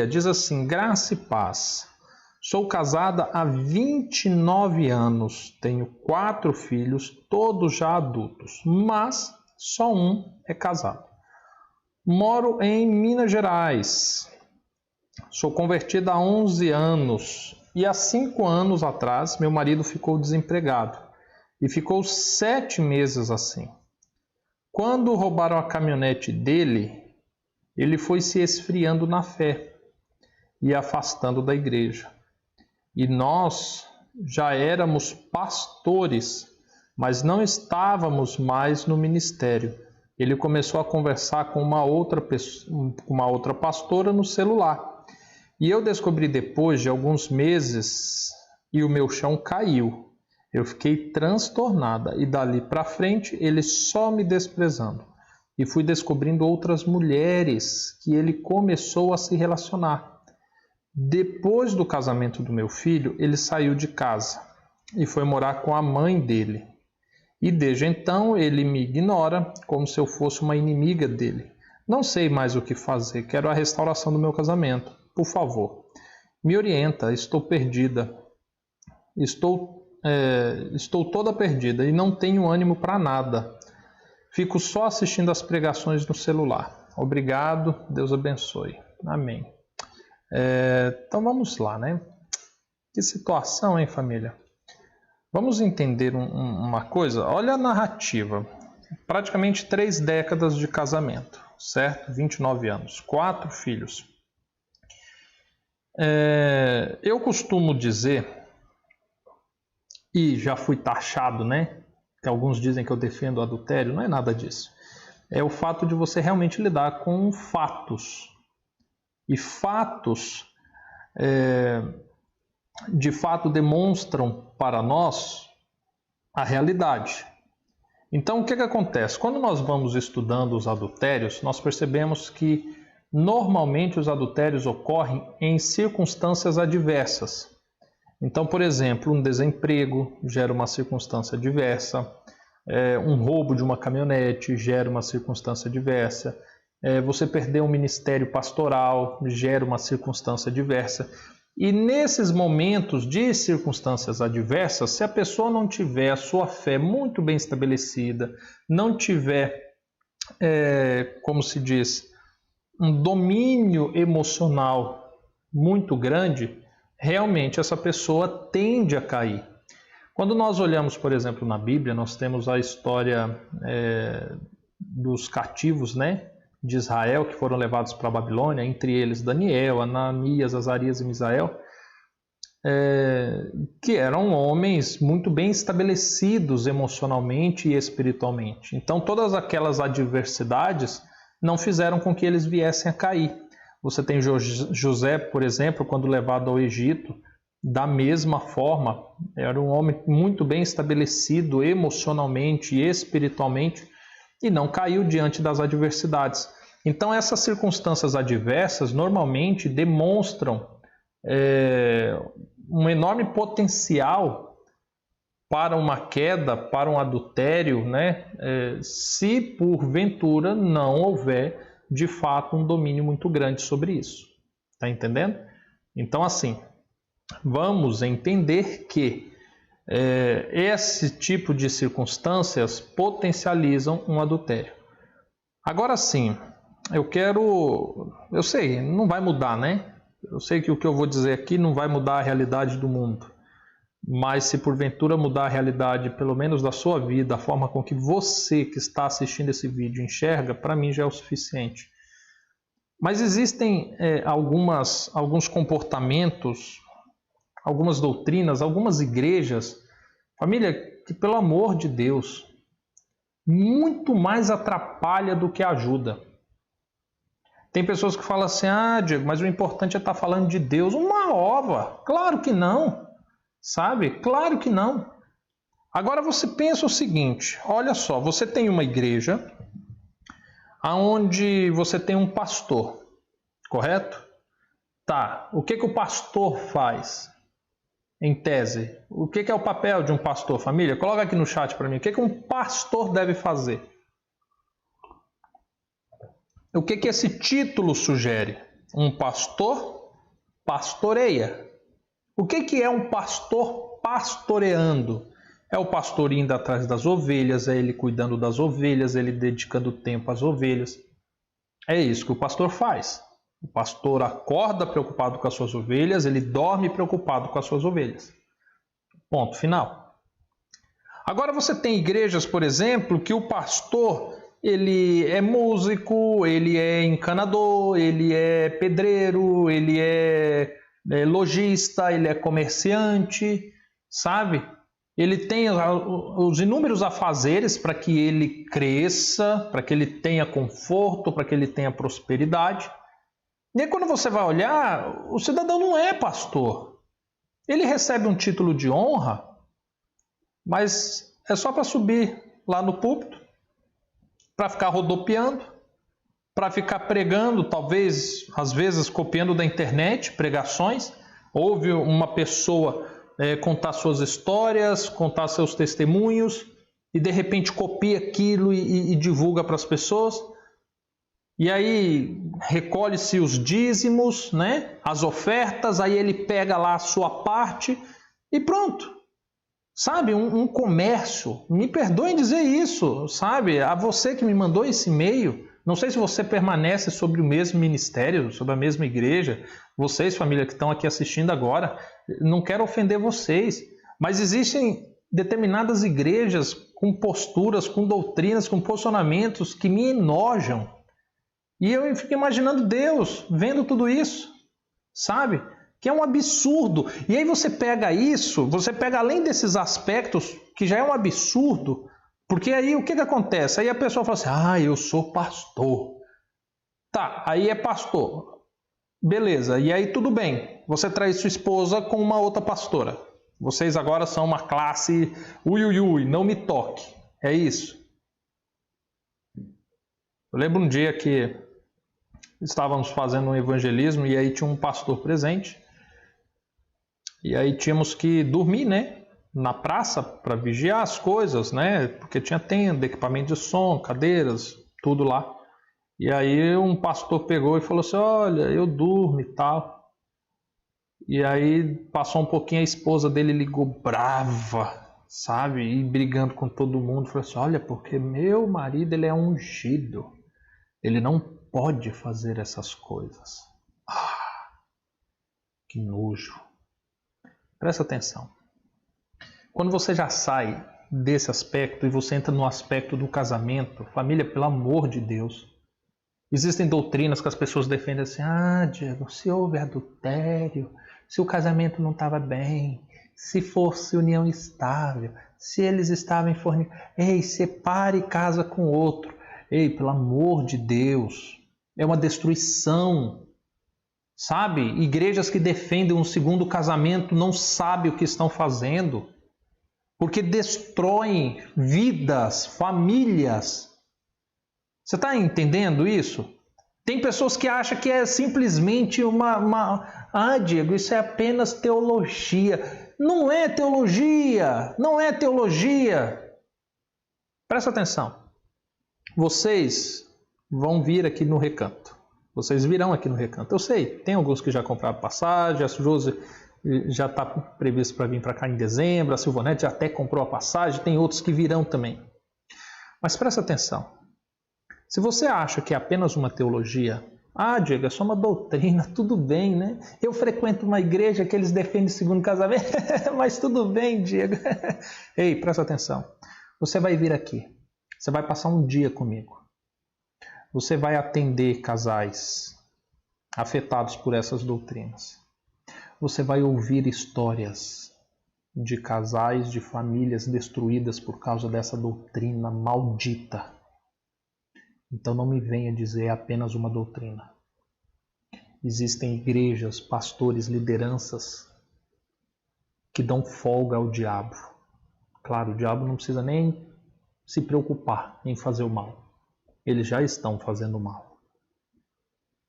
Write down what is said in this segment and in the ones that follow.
Diz assim: graça e paz. Sou casada há 29 anos, tenho 4 filhos, todos já adultos, mas só um é casado. Moro em Minas Gerais. Sou convertida há 11 anos e há 5 anos atrás meu marido ficou desempregado e ficou 7 meses assim. Quando roubaram a caminhonete dele, ele foi se esfriando na fé e afastando da igreja. E nós já éramos pastores, mas não estávamos mais no ministério. Ele começou a conversar com uma outra pastora no celular. E eu descobri depois de alguns meses e o meu chão caiu. Eu fiquei transtornada e dali para frente ele só me desprezando. E fui descobrindo outras mulheres que ele começou a se relacionar. Depois do casamento do meu filho, ele saiu de casa e foi morar com a mãe dele. E desde então ele me ignora como se eu fosse uma inimiga dele. Não sei mais o que fazer, quero a restauração do meu casamento. Por favor, me orienta, estou perdida. Estou toda perdida e não tenho ânimo para nada. Fico só assistindo as pregações no celular. Obrigado, Deus abençoe. Amém. Então vamos lá, né? Que situação, hein, família? Vamos entender uma coisa. Olha a narrativa. Praticamente 3 décadas de casamento, certo? 29 anos, 4 filhos. Eu costumo dizer, e já fui taxado, né? Que alguns dizem que eu defendo o adultério, não é nada disso. É o fato de você realmente lidar com fatos. E fatos, de fato, demonstram para nós a realidade. Então, o que acontece? Quando nós vamos estudando os adultérios, nós percebemos que normalmente os adultérios ocorrem em circunstâncias adversas. Então, por exemplo, um desemprego gera uma circunstância adversa, um roubo de uma caminhonete gera uma circunstância adversa, você perder um ministério pastoral gera uma circunstância adversa. E nesses momentos de circunstâncias adversas, se a pessoa não tiver a sua fé muito bem estabelecida, não tiver, como se diz, um domínio emocional muito grande, realmente essa pessoa tende a cair. Quando nós olhamos, por exemplo, na Bíblia, nós temos a história dos cativos, né, de Israel, que foram levados para a Babilônia, entre eles Daniel, Ananias, Azarias e Misael, que eram homens muito bem estabelecidos emocionalmente e espiritualmente. Então, todas aquelas adversidades não fizeram com que eles viessem a cair. Você tem José, por exemplo, quando levado ao Egito, da mesma forma, era um homem muito bem estabelecido emocionalmente e espiritualmente e não caiu diante das adversidades. Então, essas circunstâncias adversas normalmente demonstram um enorme potencial para uma queda, para um adultério, né? Se porventura não houver de fato um domínio muito grande sobre isso. Tá entendendo? Então, assim, vamos entender que esse tipo de circunstâncias potencializam um adultério. Agora sim, eu sei, não vai mudar, né? Eu sei que o que eu vou dizer aqui não vai mudar a realidade do mundo. Mas se porventura mudar a realidade, pelo menos da sua vida, a forma com que você que está assistindo esse vídeo enxerga, para mim já é o suficiente. Mas existem alguns comportamentos, algumas doutrinas, algumas igrejas, família, que pelo amor de Deus, muito mais atrapalha do que ajuda. Tem pessoas que falam assim, Diego, mas o importante é estar falando de Deus. Uma ova, claro que não. Sabe? Claro que não. Agora você pensa o seguinte, olha só, você tem uma igreja onde você tem um pastor, correto? Tá, o que o pastor faz? Em tese, o que é o papel de um pastor, família? Coloca aqui no chat para mim, o que um pastor deve fazer? O que esse título sugere? Um pastor pastoreia. O que é um pastor pastoreando? É o pastor indo atrás das ovelhas, é ele cuidando das ovelhas, ele dedicando tempo às ovelhas. É isso que o pastor faz. O pastor acorda preocupado com as suas ovelhas, ele dorme preocupado com as suas ovelhas. Ponto final. Agora você tem igrejas, por exemplo, que o pastor ele é músico, ele é encanador, ele é pedreiro, ele é lojista, ele é comerciante, sabe? Ele tem os inúmeros afazeres para que ele cresça, para que ele tenha conforto, para que ele tenha prosperidade. E aí, quando você vai olhar, o cidadão não é pastor. Ele recebe um título de honra, mas é só para subir lá no púlpito, para ficar rodopiando, para ficar pregando, talvez, às vezes, copiando da internet, pregações. Ouve uma pessoa contar suas histórias, contar seus testemunhos, e de repente copia aquilo e divulga para as pessoas. E aí recolhe-se os dízimos, né? As ofertas, aí ele pega lá a sua parte e pronto. Sabe, um comércio, me perdoem dizer isso, sabe? A você que me mandou esse e-mail, não sei se você permanece sobre o mesmo ministério, sobre a mesma igreja, vocês, família, que estão aqui assistindo agora, não quero ofender vocês, mas existem determinadas igrejas com posturas, com doutrinas, com posicionamentos que me enojam. E eu fico imaginando Deus vendo tudo isso, sabe? Que é um absurdo. E aí você pega isso, você pega além desses aspectos, que já é um absurdo, porque aí o que acontece? Aí a pessoa fala assim, eu sou pastor. Tá, aí é pastor. Beleza, e aí tudo bem. Você traz sua esposa com uma outra pastora. Vocês agora são uma classe não me toque. É isso. Eu lembro um dia que estávamos fazendo um evangelismo e aí tinha um pastor presente. E aí tínhamos que dormir, né? Na praça para vigiar as coisas, né? Porque tinha tenda, equipamento de som, cadeiras, tudo lá. E aí um pastor pegou e falou assim, olha, eu durmo e tal. E aí passou um pouquinho, a esposa dele ligou brava, sabe? E brigando com todo mundo. Falou assim, olha, porque meu marido ele é ungido. Ele não pode fazer essas coisas. Que nojo. Presta atenção. Quando você já sai desse aspecto e você entra no aspecto do casamento, família, pelo amor de Deus, existem doutrinas que as pessoas defendem assim, Diego, se houve adultério, se o casamento não estava bem, se fosse união estável, se eles estavam em fornicação, separe e casa com outro. Pelo amor de Deus, é uma destruição. Sabe? Igrejas que defendem um segundo casamento não sabem o que estão fazendo, porque destroem vidas, famílias. Você está entendendo isso? Tem pessoas que acham que é simplesmente Diego, isso é apenas teologia. Não é teologia, não é teologia. Presta atenção. Vocês vão vir aqui no Recanto. Vocês virão aqui no Recanto. Eu sei, tem alguns que já compraram passagem, a Josi já está previsto para vir para cá em dezembro, a Silvonete já até comprou a passagem, tem outros que virão também. Mas presta atenção. Se você acha que é apenas uma teologia, Diego, é só uma doutrina, tudo bem, né? Eu frequento uma igreja que eles defendem o segundo casamento, mas tudo bem, Diego. Presta atenção. Você vai vir aqui, você vai passar um dia comigo. Você vai atender casais afetados por essas doutrinas. Você vai ouvir histórias de casais, de famílias destruídas por causa dessa doutrina maldita. Então não me venha dizer apenas uma doutrina. Existem igrejas, pastores, lideranças que dão folga ao diabo. Claro, o diabo não precisa nem se preocupar em fazer o mal. Eles já estão fazendo mal.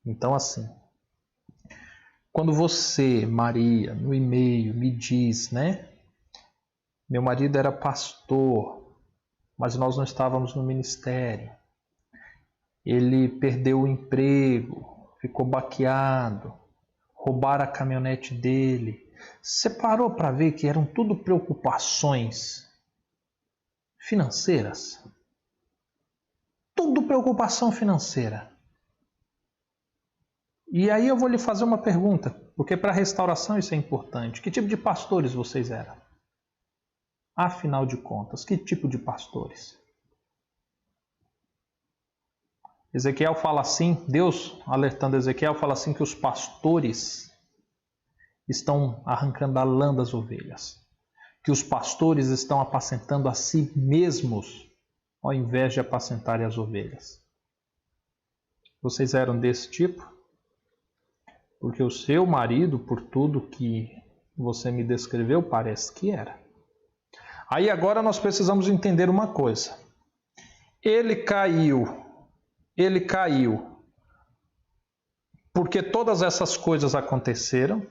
Então assim, quando você, Maria, no e-mail me diz, né? Meu marido era pastor, mas nós não estávamos no ministério. Ele perdeu o emprego, ficou baqueado, roubaram a caminhonete dele. Você parou para ver que eram tudo preocupações financeiras? Tudo preocupação financeira. E aí eu vou lhe fazer uma pergunta, porque para a restauração isso é importante. Que tipo de pastores vocês eram? Afinal de contas, que tipo de pastores? Ezequiel fala assim, Deus alertando Ezequiel, fala assim que os pastores estão arrancando a lã das ovelhas. Que os pastores estão apacentando a si mesmos, ao invés de apacentarem as ovelhas. Vocês eram desse tipo? Porque o seu marido, por tudo que você me descreveu, parece que era. Aí agora nós precisamos entender uma coisa. Ele caiu porque todas essas coisas aconteceram?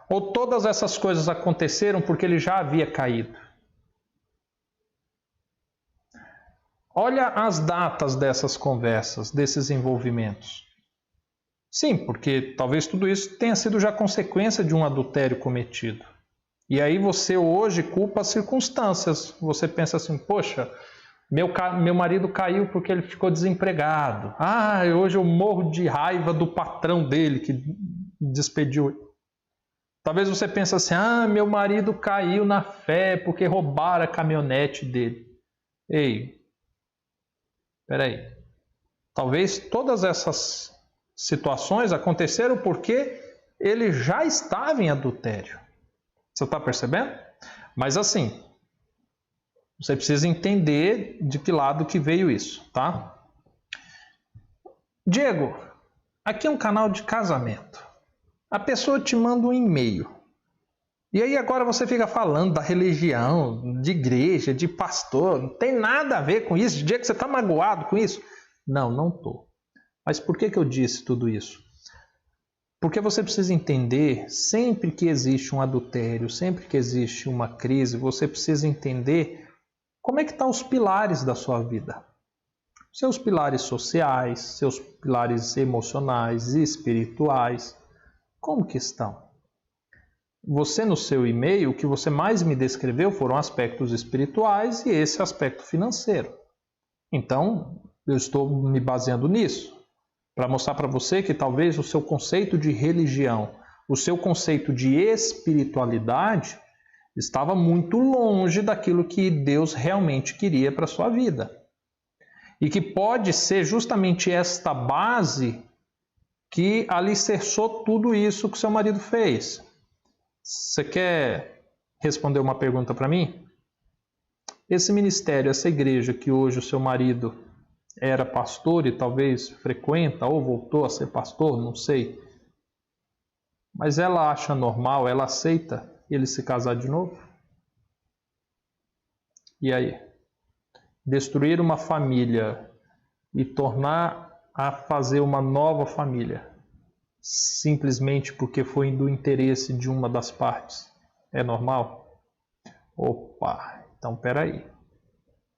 Ou todas essas coisas aconteceram porque ele já havia caído? Olha as datas dessas conversas, desses envolvimentos. Sim, porque talvez tudo isso tenha sido já consequência de um adultério cometido. E aí você hoje culpa as circunstâncias. Você pensa assim, poxa, meu marido caiu porque ele ficou desempregado. Hoje eu morro de raiva do patrão dele que despediu. Talvez você pense assim, meu marido caiu na fé porque roubaram a caminhonete dele. Ei, peraí. Talvez todas essas situações aconteceram porque ele já estava em adultério. Você está percebendo? Mas assim, você precisa entender de que lado que veio isso, tá? Diego, aqui é um canal de casamento. A pessoa te manda um e-mail. E aí agora você fica falando da religião, de igreja, de pastor. Não tem nada a ver com isso. Diego, você está magoado com isso? Não estou. Mas por que eu disse tudo isso? Porque você precisa entender, sempre que existe um adultério, sempre que existe uma crise, você precisa entender como é que estão os pilares da sua vida. Seus pilares sociais, seus pilares emocionais e espirituais. Como que estão? Você no seu e-mail, o que você mais me descreveu foram aspectos espirituais e esse aspecto financeiro. Então, eu estou me baseando nisso. Para mostrar para você que talvez o seu conceito de religião, o seu conceito de espiritualidade estava muito longe daquilo que Deus realmente queria para a sua vida. E que pode ser justamente esta base que alicerçou tudo isso que seu marido fez. Você quer responder uma pergunta para mim? Esse ministério, essa igreja que hoje o seu marido era pastor e talvez frequenta ou voltou a ser pastor, não sei. Mas ela acha normal, ela aceita ele se casar de novo? E aí? Destruir uma família e tornar a fazer uma nova família, simplesmente porque foi do interesse de uma das partes, é normal? Opa, então peraí.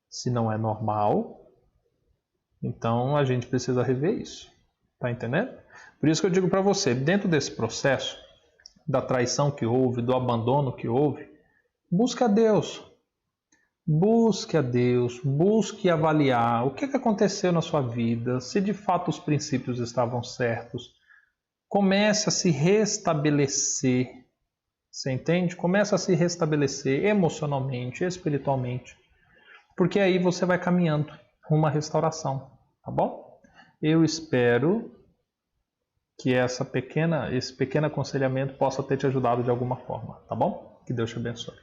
Se não é normal, então a gente precisa rever isso. Tá entendendo? Por isso que eu digo para você, dentro desse processo da traição que houve, do abandono que houve, busque a Deus. Busque a Deus, busque avaliar o que aconteceu na sua vida, se de fato os princípios estavam certos. Comece a se restabelecer. Você entende? Comece a se restabelecer emocionalmente, espiritualmente. Porque aí você vai caminhando rumo à restauração. Tá bom? Eu espero que esse pequeno aconselhamento possa ter te ajudado de alguma forma, tá bom? Que Deus te abençoe.